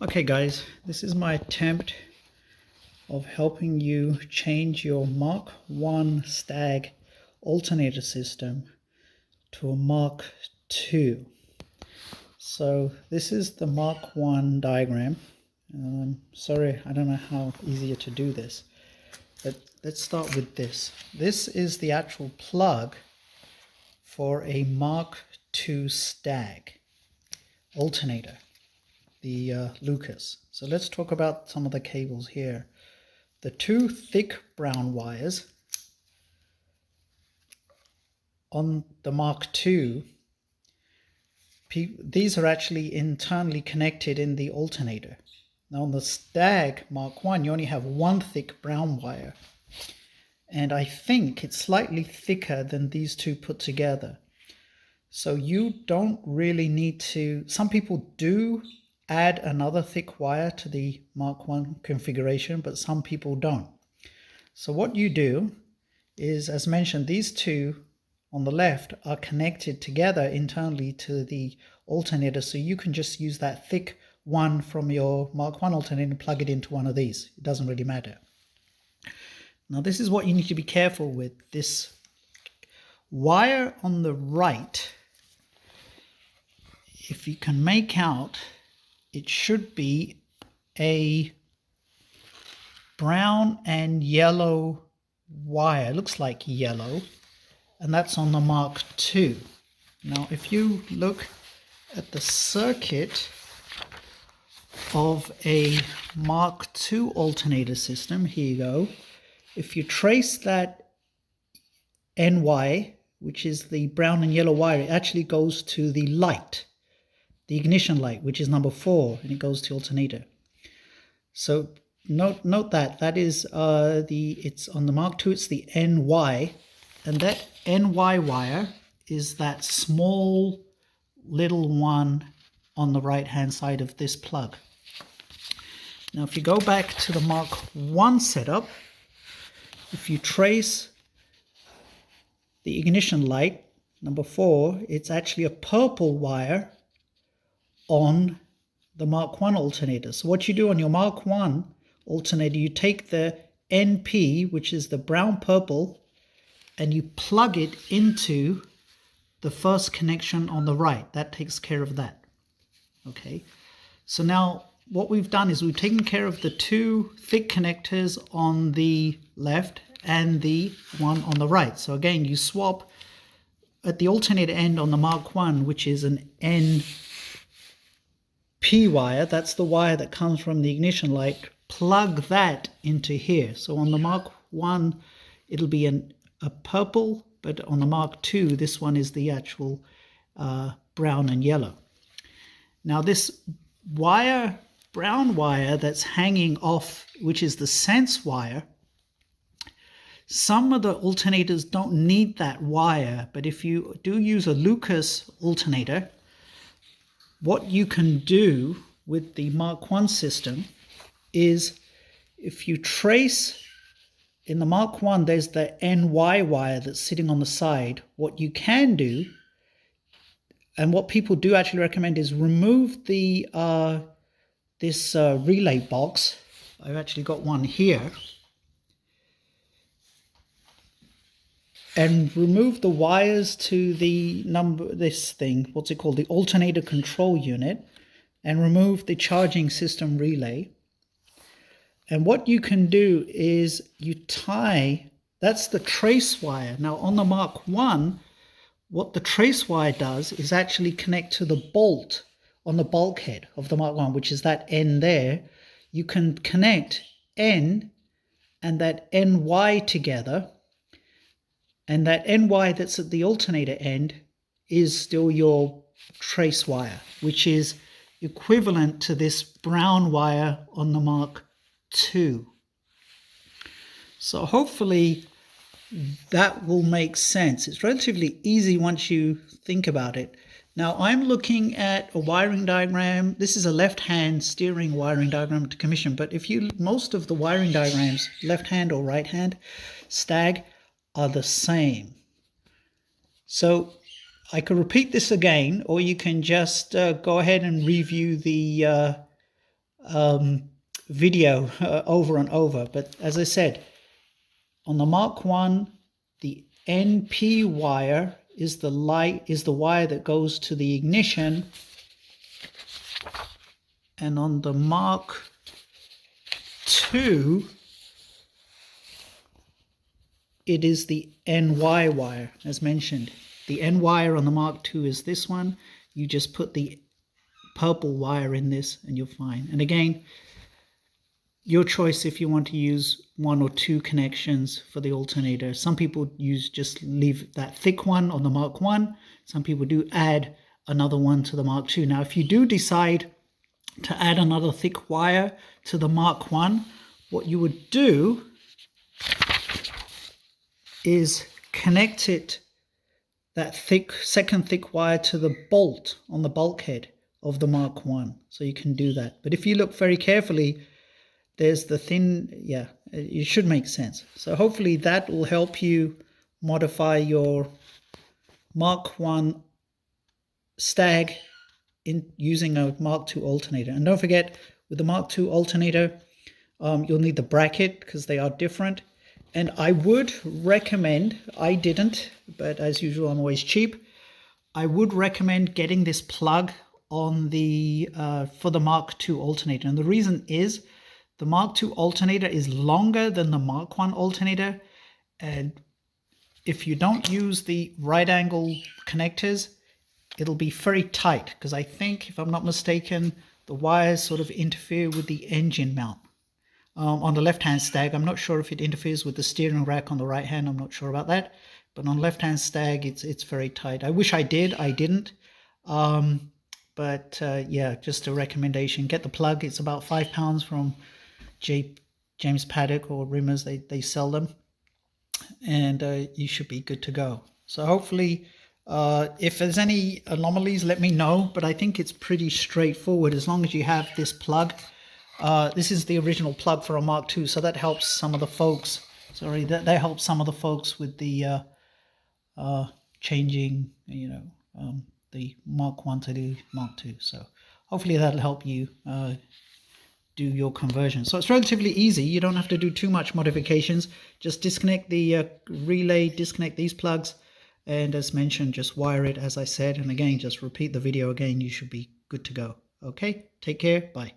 Okay guys, this is my attempt of helping you change your Mk1 Stag alternator system to a Mk2. So this is the Mk1 diagram. Sorry, I don't know how easier to do this, but let's start with this. This is the actual plug for a Mk2 Stag alternator, the Lucas. So let's talk about some of the cables here. The two thick brown wires on the Mk2, these are actually internally connected in the alternator. Now on the Stag Mk1, you only have one thick brown wire, and I think it's slightly thicker than these two put together. So you don't really need to, some people do add another thick wire to the Mk1 configuration, but some people don't. So what you do is, as mentioned, these two on the left are connected together internally to the alternator, so you can just use that thick one from your Mk1 alternator and plug it into one of these. It doesn't really matter. Now this is what you need to be careful with. This wire on the right, if you can make out, it should be a brown and yellow wire. It looks like yellow, and that's on the Mk2. Now if you look at the circuit of a Mk2 alternator system, here you go. If you trace that NY, which is the brown and yellow wire, it actually goes to the light, the ignition light, which is number 4, and it goes to alternator. So note that is it's on the Mk2, it's the NY, and that NY wire is that small little one on the right hand side of this plug. Now if you go back to the Mk1 setup, if you trace the ignition light, number 4, it's actually a purple wire on the Mk1 alternator. So what you do on your Mk1 alternator, you take the NP, which is the brown purple, and you plug it into the first connection on the right. That takes care of that. Okay, so now what we've done is we've taken care of the two thick connectors on the left and the one on the right. So again, you swap at the alternator end on the Mk1, which is an NP wire, that's the wire that comes from the ignition light, plug that into here. So on the Mk1 it'll be a purple, but on the Mk2 this one is the actual brown and yellow. Now this wire, brown wire that's hanging off, which is the sense wire, some of the alternators don't need that wire, but if you do use a Lucas alternator, what you can do with the Mk1 system is, if you trace in the Mk1, there's the NY wire that's sitting on the side. What you can do, and what people do actually recommend, is remove the this relay box. I've actually got one here. And remove the wires to the this thing, what's it called, the alternator control unit, and remove the charging system relay. And what you can do is you tie, that's the trace wire. Now on the Mk1, what the trace wire does is actually connect to the bolt on the bulkhead of the Mk1, which is that N there. You can connect N and that NY together, and that NY that's at the alternator end is still your trace wire, which is equivalent to this brown wire on the Mk2. So hopefully that will make sense. It's relatively easy once you think about it. Now I'm looking at a wiring diagram. This is a left-hand steering wiring diagram to commission, but most of the wiring diagrams, left-hand or right-hand Stag, are the same. So I could repeat this again, or you can just go ahead and review the video over and over. But as I said, on the Mark 1, the NP wire is the wire that goes to the ignition, and on the Mark 2, it is the NY wire, as mentioned. The N wire on the Mark II is this one. You just put the purple wire in this and you're fine. And again, your choice if you want to use 1 or 2 connections for the alternator. Some people just leave that thick one on the Mark 1. Some people do add another one to the Mark II. Now, if you do decide to add another thick wire to the Mark 1, what you would do is connect that second thick wire to the bolt on the bulkhead of the Mark 1. So you can do that. But if you look very carefully, there's the thin, it should make sense. So hopefully that will help you modify your Mark 1 Stag in using a Mark II alternator. And don't forget, with the Mark II alternator, you'll need the bracket because they are different. And I would recommend, I didn't, but as usual, I'm always cheap. I would recommend getting this plug on the for the Mark II alternator. And the reason is the Mark II alternator is longer than the Mark I alternator. And if you don't use the right angle connectors, it'll be very tight because I think, if I'm not mistaken, the wires sort of interfere with the engine mount. On the left-hand Stag, I'm not sure if it interferes with the steering rack on the right hand. I'm not sure about that. But on left-hand Stag, it's very tight. I wish I did. I didn't. Yeah, just a recommendation. Get the plug. It's about £5 from James Paddock or Rimmers. They sell them. And you should be good to go. So hopefully, if there's any anomalies, let me know. But I think it's pretty straightforward as long as you have this plug. This is the original plug for a Mark II, so that helps some of the folks. Sorry, that helps some of the folks with the changing, the Mark I to the Mark II. So hopefully that'll help you do your conversion. So it's relatively easy. You don't have to do too much modifications. Just disconnect the relay, disconnect these plugs, and as mentioned, just wire it as I said. And again, just repeat the video again. You should be good to go. Okay, take care. Bye.